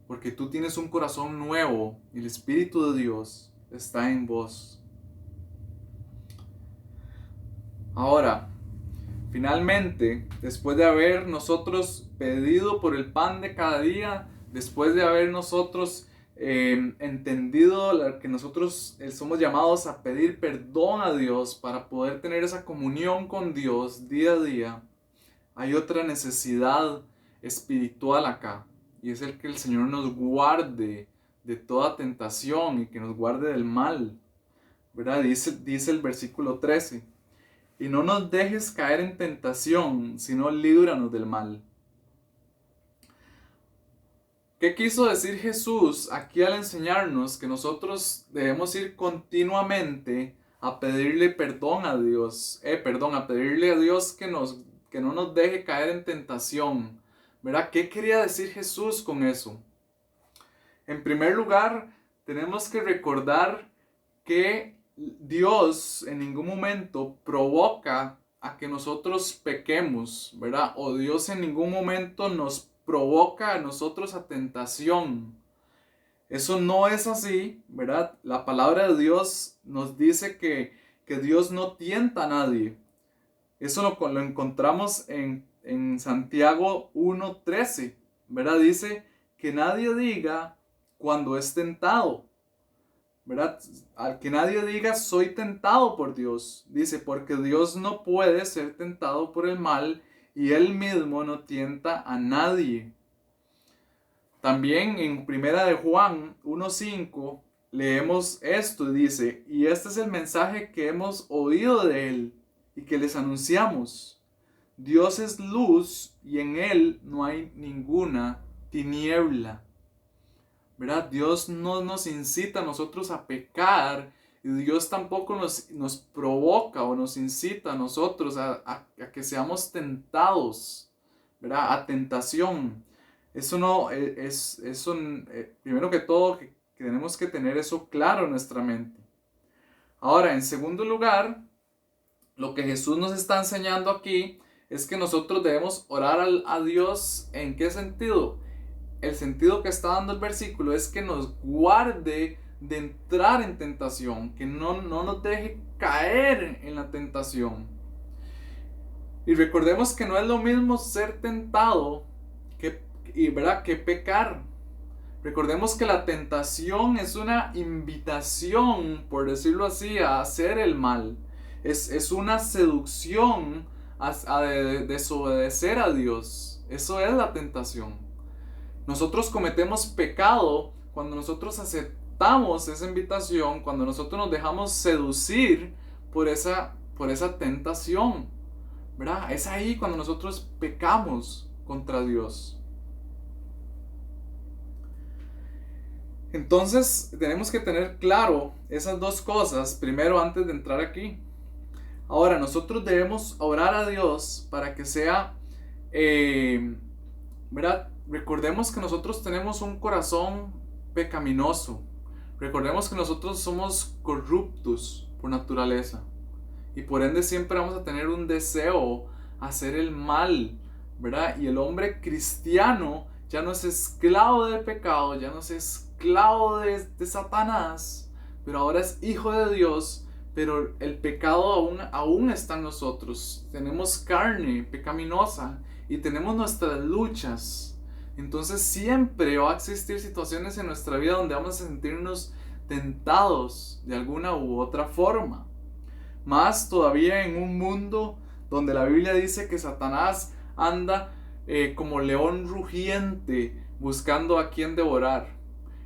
Speaker 1: porque tú tienes un corazón nuevo y el Espíritu de Dios está en vos. Ahora, finalmente, después de haber nosotros pedido por el pan de cada día, después de haber nosotros entendido que nosotros somos llamados a pedir perdón a Dios para poder tener esa comunión con Dios día a día, hay otra necesidad espiritual acá, y es el que el Señor nos guarde de toda tentación y que nos guarde del mal, ¿verdad? Dice el versículo 13, y no nos dejes caer en tentación, sino líbranos del mal. ¿Qué quiso decir Jesús aquí al enseñarnos que nosotros debemos ir continuamente a pedirle perdón a Dios? A pedirle a Dios que no nos deje caer en tentación, ¿verdad? ¿Qué quería decir Jesús con eso? En primer lugar, tenemos que recordar que Dios en ningún momento provoca a que nosotros pequemos, ¿verdad? O Dios en ningún momento nos provoca a nosotros a tentación. Eso no es así, ¿verdad? La palabra de Dios nos dice que Dios no tienta a nadie. Eso lo encontramos en Santiago 1:13, ¿verdad? Dice que nadie diga cuando es tentado, ¿verdad? Al que nadie diga soy tentado por Dios. Dice, porque Dios no puede ser tentado por el mal y Él mismo no tienta a nadie. También en Primera de Juan 1:5 leemos esto y dice, y este es el mensaje que hemos oído de Él y que les anunciamos. Dios es luz y en Él no hay ninguna tiniebla. ¿Verdad? Dios no nos incita a nosotros a pecar Y Dios tampoco nos provoca o nos incita a nosotros a que seamos tentados, ¿verdad? A tentación. Eso no es un, primero que todo, que tenemos que tener eso claro en nuestra mente. Ahora, en segundo lugar, lo que Jesús nos está enseñando aquí es que nosotros debemos orar a Dios. ¿En qué sentido? El sentido que está dando el versículo es que nos guarde de entrar en tentación, que no nos deje caer en la tentación. Y recordemos que no es lo mismo ser tentado ¿verdad? Que pecar. Recordemos que la tentación es una invitación, por decirlo así, a hacer el mal. Es una seducción a desobedecer a Dios. Eso es la tentación. Nosotros cometemos pecado cuando nosotros aceptamos esa invitación, cuando nosotros nos dejamos seducir por esa tentación, ¿verdad? Es ahí cuando nosotros pecamos contra Dios. Entonces tenemos que tener claro esas dos cosas primero antes de entrar aquí. Ahora, nosotros debemos orar a Dios para que sea, ¿verdad? Recordemos que nosotros tenemos un corazón pecaminoso. Recordemos que nosotros somos corruptos por naturaleza. Y por ende siempre vamos a tener un deseo a hacer el mal, ¿verdad? Y el hombre cristiano ya no es esclavo del pecado, ya no es esclavo de Satanás, pero ahora es hijo de Dios, pero el pecado aún está en nosotros. Tenemos carne pecaminosa y tenemos nuestras luchas. Entonces siempre va a existir situaciones en nuestra vida donde vamos a sentirnos tentados de alguna u otra forma. Más todavía en un mundo donde la Biblia dice que Satanás anda como león rugiente buscando a quien devorar.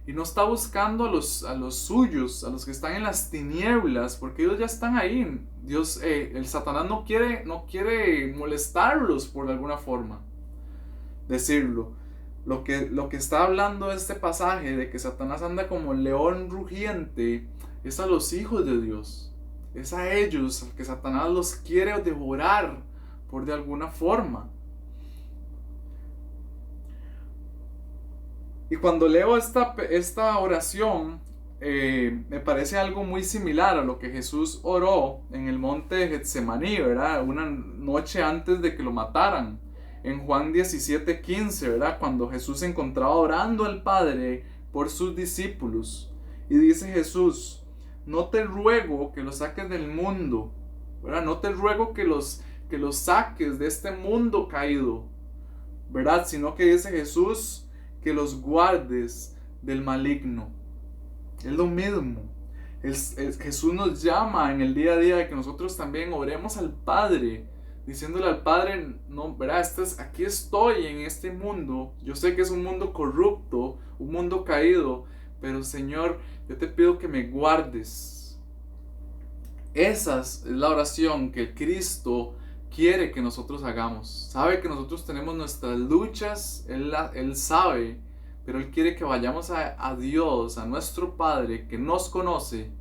Speaker 1: Y no está buscando a los suyos, a los que están en las tinieblas, porque ellos ya están ahí. El Satanás no quiere molestarlos por alguna forma. Decirlo. Lo que está hablando este pasaje de que Satanás anda como león rugiente es a los hijos de Dios. Es a ellos que Satanás los quiere devorar por de alguna forma. Y cuando leo esta oración, me parece algo muy similar a lo que Jesús oró en el monte de Getsemaní, ¿verdad? Una noche antes de que lo mataran. En Juan 17:15, ¿verdad? Cuando Jesús se encontraba orando al Padre por sus discípulos. Y dice Jesús: no te ruego que los saques del mundo, ¿verdad? No te ruego que los saques de este mundo caído, ¿verdad? Sino que dice Jesús que los guardes del maligno. Es lo mismo. Jesús nos llama en el día a día de que nosotros también oremos al Padre, diciéndole al Padre: no, ¿verdad? Aquí estoy en este mundo. Yo sé que es un mundo corrupto, un mundo caído, pero Señor, yo te pido que me guardes. Esa es la oración que Cristo quiere que nosotros hagamos. Sabe que nosotros tenemos nuestras luchas, Él sabe, pero Él quiere que vayamos a Dios, a nuestro Padre que nos conoce,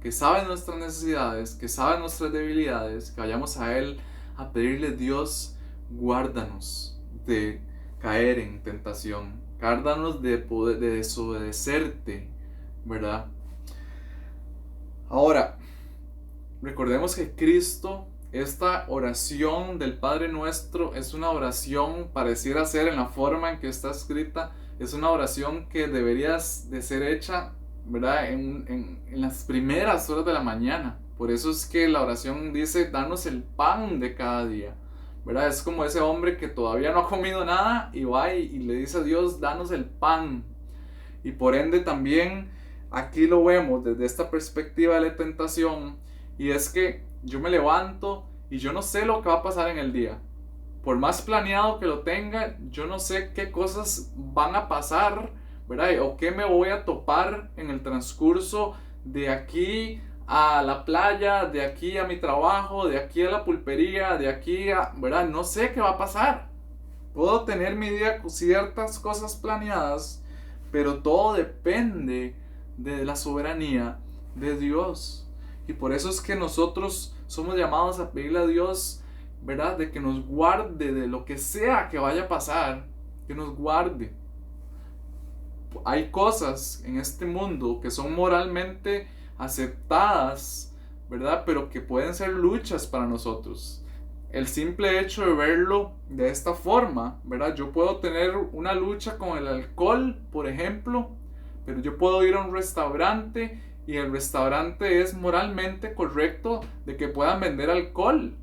Speaker 1: que sabe nuestras necesidades, que sabe nuestras debilidades, que vayamos a Él a pedirle: Dios, guárdanos de caer en tentación, guárdanos de desobedecerte, ¿verdad? Ahora, recordemos que Cristo, esta oración del Padre Nuestro es una oración, pareciera ser en la forma en que está escrita, es una oración que debería de ser hecha, ¿verdad? En las primeras horas de la mañana. Por eso es que la oración dice: danos el pan de cada día, ¿verdad? Es como ese hombre que todavía no ha comido nada y va y le dice a Dios: danos el pan. Y por ende también aquí lo vemos desde esta perspectiva de la tentación, y es que yo me levanto y yo no sé lo que va a pasar en el día. Por más planeado que lo tenga, yo no sé qué cosas van a pasar, ¿verdad? O qué me voy a topar en el transcurso de aquí a la playa, de aquí a mi trabajo, de aquí a la pulpería, de aquí a, ¿verdad? No sé qué va a pasar. Puedo tener mi día con ciertas cosas planeadas, pero todo depende de la soberanía de Dios. Y por eso es que nosotros somos llamados a pedirle a Dios, ¿verdad? De que nos guarde de lo que sea que vaya a pasar, que nos guarde. Hay cosas en este mundo que son moralmente aceptadas, ¿verdad? Pero que pueden ser luchas para nosotros. El simple hecho de verlo de esta forma, ¿verdad? Yo puedo tener una lucha con el alcohol, por ejemplo, pero yo puedo ir a un restaurante y el restaurante es moralmente correcto de que puedan vender alcohol,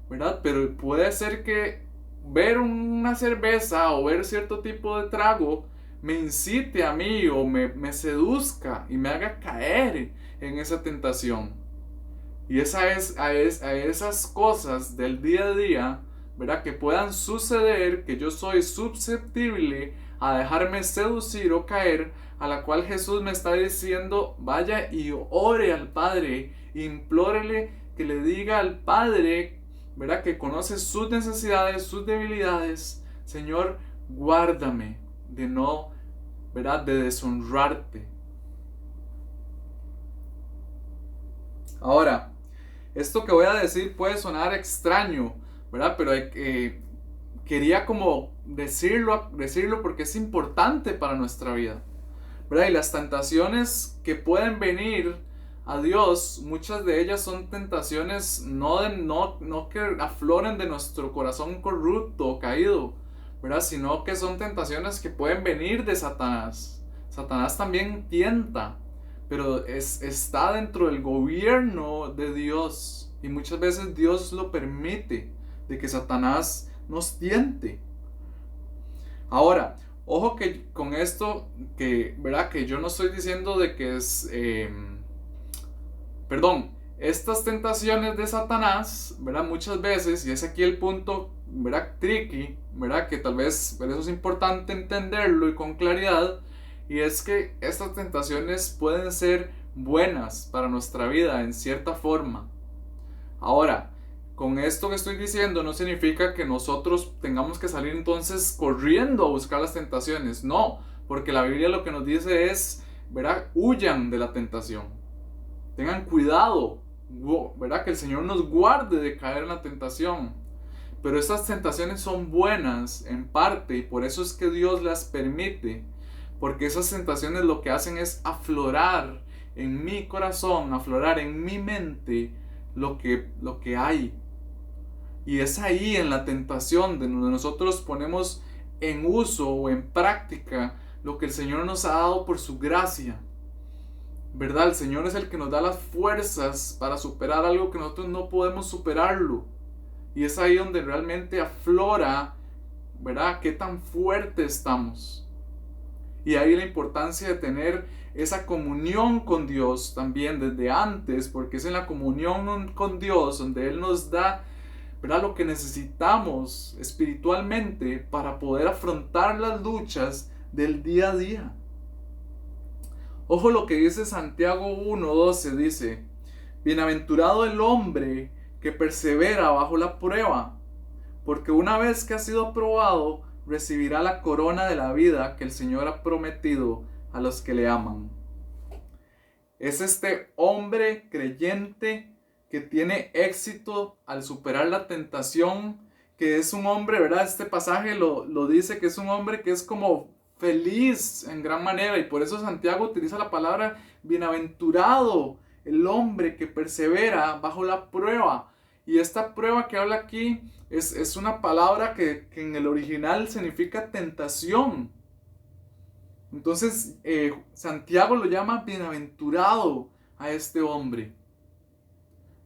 Speaker 1: ¿verdad? Pero puede ser que ver una cerveza o ver cierto tipo de trago me incite a mí o me seduzca y me haga caer en esa tentación. Y esa es a esas cosas del día a día, ¿verdad? Que puedan suceder, que yo soy susceptible a dejarme seducir o caer, a la cual Jesús me está diciendo, vaya y ore al Padre, implórele que le diga al Padre, ¿verdad? Que conoce sus necesidades, sus debilidades. Señor, guárdame de no, ¿verdad? De deshonrarte. Ahora, esto que voy a decir puede sonar extraño, ¿verdad? Pero quería como decirlo porque es importante para nuestra vida, ¿verdad? Y las tentaciones que pueden venir a Dios, muchas de ellas son tentaciones no que afloren de nuestro corazón corrupto o caído, ¿verdad? Sino que son tentaciones que pueden venir de Satanás. Satanás también tienta, pero está dentro del gobierno de Dios. Y muchas veces Dios lo permite, de que Satanás nos tiente. Ahora, ojo que con esto, ¿verdad? Que yo no estoy diciendo de que es... perdón, estas tentaciones de Satanás, ¿verdad? Muchas veces, y es aquí el punto, ¿verdad? Tricky, ¿verdad? Que tal vez por eso es importante entenderlo y con claridad. Y es que estas tentaciones pueden ser buenas para nuestra vida en cierta forma. Ahora, con esto que estoy diciendo no significa que nosotros tengamos que salir entonces corriendo a buscar las tentaciones. No, porque la Biblia lo que nos dice es, ¿verdad? Huyan de la tentación. Tengan cuidado, ¿verdad? Que el Señor nos guarde de caer en la tentación. Pero estas tentaciones son buenas en parte y por eso es que Dios las permite. Porque esas tentaciones lo que hacen es aflorar en mi corazón, aflorar en mi mente lo que hay. Y es ahí en la tentación de donde nosotros ponemos en uso o en práctica lo que el Señor nos ha dado por su gracia. ¿Verdad? El Señor es el que nos da las fuerzas para superar algo que nosotros no podemos superarlo. Y es ahí donde realmente aflora, ¿verdad? Qué tan fuerte estamos. Y ahí la importancia de tener esa comunión con Dios también desde antes, porque es en la comunión con Dios donde Él nos da, ¿verdad? Lo que necesitamos espiritualmente para poder afrontar las luchas del día a día. Ojo lo que dice Santiago 1:12, dice, bienaventurado el hombre que persevera bajo la prueba, porque una vez que ha sido aprobado, recibirá la corona de la vida que el Señor ha prometido a los que le aman. Es este hombre creyente que tiene éxito al superar la tentación, que es un hombre, ¿verdad? Este pasaje lo dice, que es un hombre que es como feliz en gran manera, y por eso Santiago utiliza la palabra bienaventurado, el hombre que persevera bajo la prueba. Y esta prueba que habla aquí es una palabra que en el original significa tentación. Entonces Santiago lo llama bienaventurado a este hombre,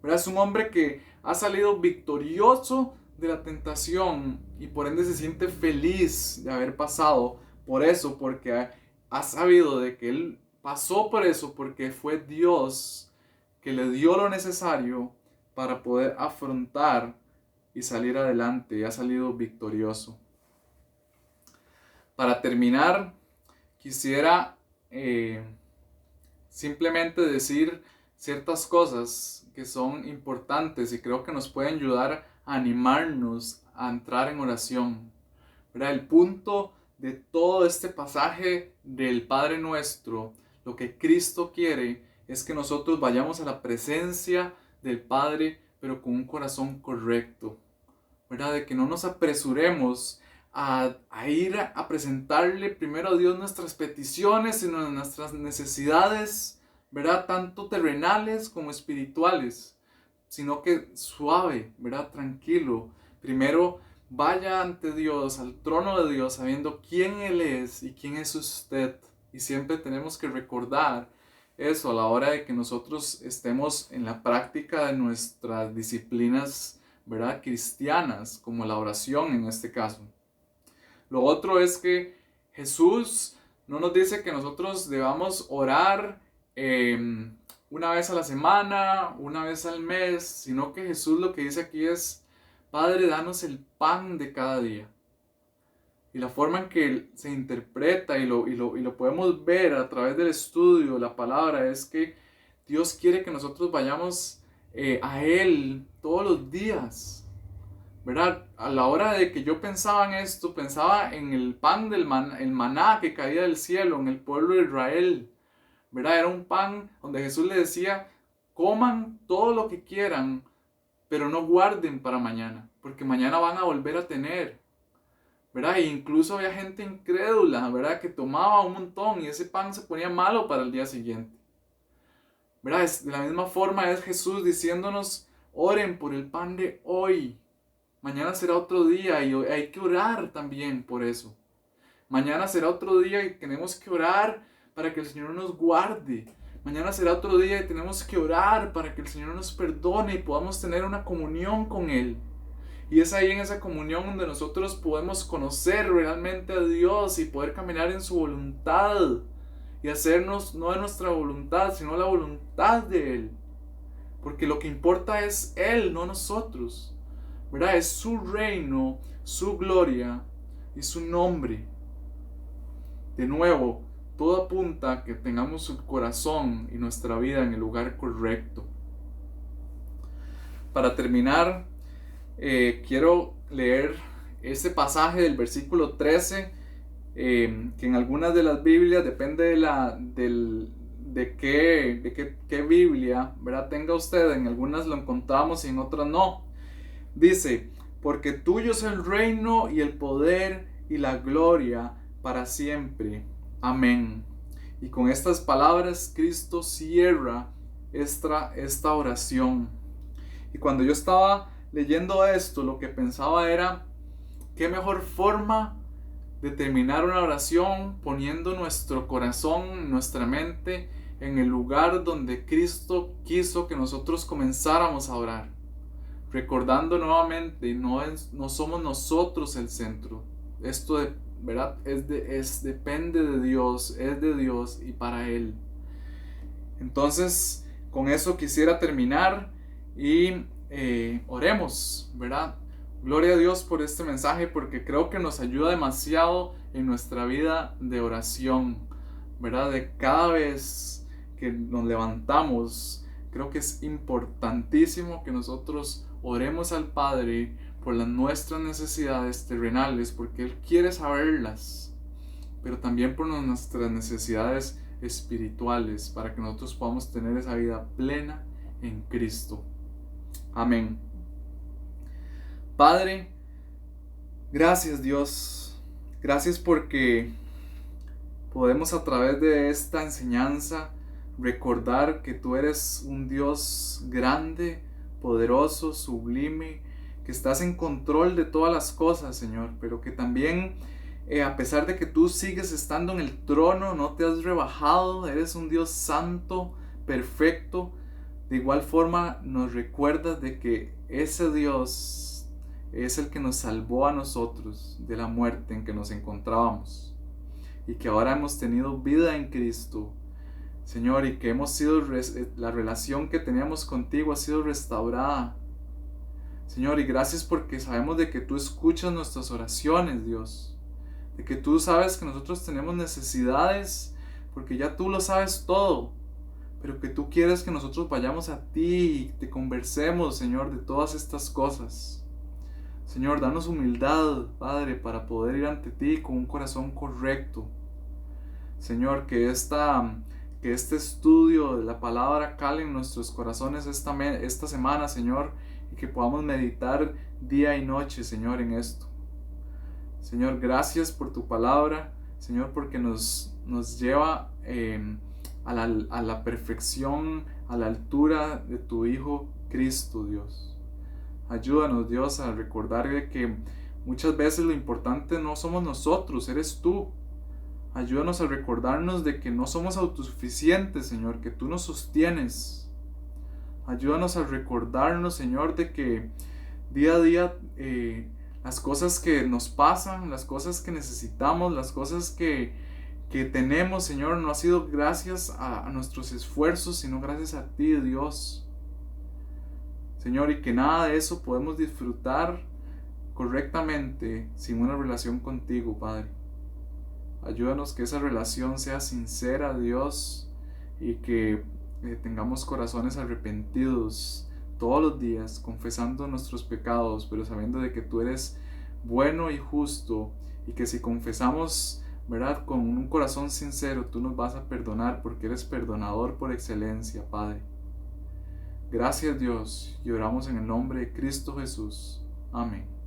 Speaker 1: ¿verdad? Es un hombre que ha salido victorioso de la tentación y por ende se siente feliz de haber pasado por eso, porque ha sabido de que él pasó por eso, porque fue Dios que le dio lo necesario para poder afrontar y salir adelante, y ha salido victorioso. Para terminar, quisiera simplemente decir ciertas cosas que son importantes y creo que nos pueden ayudar a animarnos a entrar en oración. ¿Verdad? El punto de todo este pasaje del Padre Nuestro, lo que Cristo quiere, es que nosotros vayamos a la presencia del Padre, pero con un corazón correcto, ¿verdad? De que no nos apresuremos a ir a presentarle primero a Dios nuestras peticiones, sino nuestras necesidades, ¿verdad? Tanto terrenales como espirituales, sino que suave, ¿verdad? Tranquilo. Primero vaya ante Dios, al trono de Dios, sabiendo quién Él es y quién es usted. Y siempre tenemos que recordar eso a la hora de que nosotros estemos en la práctica de nuestras disciplinas, ¿verdad? Cristianas, como la oración en este caso. Lo otro es que Jesús no nos dice que nosotros debamos orar una vez a la semana, una vez al mes, sino que Jesús lo que dice aquí es: Padre, danos el pan de cada día. Y la forma en que se interpreta y lo podemos ver a través del estudio, la palabra, es que Dios quiere que nosotros vayamos a Él todos los días, ¿verdad? A la hora de que yo pensaba en esto, pensaba en el pan el maná que caía del cielo en el pueblo de Israel, ¿verdad? Era un pan donde Jesús le decía: coman todo lo que quieran, pero no guarden para mañana, porque mañana van a volver a tener, ¿verdad? E incluso había gente incrédula, ¿verdad? Que tomaba un montón y ese pan se ponía malo para el día siguiente, ¿verdad? De la misma forma es Jesús diciéndonos: oren por el pan de hoy. Mañana será otro día y hay que orar también por eso. Mañana será otro día y tenemos que orar para que el Señor nos guarde. Mañana será otro día y tenemos que orar para que el Señor nos perdone y podamos tener una comunión con Él. Y es ahí en esa comunión donde nosotros podemos conocer realmente a Dios y poder caminar en su voluntad y hacernos no de nuestra voluntad, sino la voluntad de Él. Porque lo que importa es Él, no nosotros, ¿verdad? Es su reino, su gloria y su nombre. De nuevo, todo apunta a que tengamos su corazón y nuestra vida en el lugar correcto. Para terminar, quiero leer este pasaje del versículo 13, que en algunas de las Biblias, depende de qué Biblia, ¿verdad?, tenga usted, en algunas lo encontramos y en otras no. Dice: porque tuyo es el reino y el poder y la gloria para siempre. Amén. Y con estas palabras Cristo cierra esta oración. Y cuando yo estaba leyendo esto, lo que pensaba era: qué mejor forma de terminar una oración poniendo nuestro corazón, nuestra mente en el lugar donde Cristo quiso que nosotros comenzáramos a orar. Recordando nuevamente, no somos nosotros el centro. Esto ¿verdad? Depende de Dios, es de Dios y para Él. Entonces, con eso quisiera terminar y oremos, ¿verdad? Gloria a Dios por este mensaje, porque creo que nos ayuda demasiado en nuestra vida de oración, ¿verdad? De cada vez que nos levantamos, creo que es importantísimo que nosotros oremos al Padre por nuestras necesidades terrenales, porque Él quiere saberlas, pero también por nuestras necesidades espirituales, para que nosotros podamos tener esa vida plena en Cristo. Amén. Padre, gracias Dios, gracias porque podemos a través de esta enseñanza recordar que tú eres un Dios grande, poderoso, sublime, que estás en control de todas las cosas, Señor, pero que también a pesar de que tú sigues estando en el trono, no te has rebajado, eres un Dios santo, perfecto. De igual forma nos recuerdas de que ese Dios es el que nos salvó a nosotros de la muerte en que nos encontrábamos y que ahora hemos tenido vida en Cristo, Señor, y que la relación que teníamos contigo ha sido restaurada, Señor, y gracias porque sabemos de que tú escuchas nuestras oraciones, Dios, de que tú sabes que nosotros tenemos necesidades, porque ya tú lo sabes todo, pero que tú quieres que nosotros vayamos a ti y te conversemos, Señor, de todas estas cosas. Señor, danos humildad, Padre, para poder ir ante ti con un corazón correcto. Señor, que que este estudio de la palabra cale en nuestros corazones esta semana, Señor, y que podamos meditar día y noche, Señor, en esto. Señor, gracias por tu palabra, Señor, porque nos lleva a la perfección, a la altura de tu Hijo Cristo, Dios. Ayúdanos, Dios, a recordar que muchas veces lo importante no somos nosotros, eres tú. Ayúdanos a recordarnos de que no somos autosuficientes, Señor, que tú nos sostienes. Ayúdanos a recordarnos, Señor, de que día a día las cosas que nos pasan, las cosas que necesitamos, las cosas que tenemos, Señor, no ha sido gracias a nuestros esfuerzos, sino gracias a ti, Dios. Señor, y que nada de eso podemos disfrutar correctamente sin una relación contigo, Padre. Ayúdanos que esa relación sea sincera, Dios, y que tengamos corazones arrepentidos todos los días, confesando nuestros pecados, pero sabiendo de que tú eres bueno y justo, y que si confesamos, ¿verdad?, con un corazón sincero, tú nos vas a perdonar, porque eres perdonador por excelencia, Padre. Gracias, Dios, y oramos en el nombre de Cristo Jesús. Amén.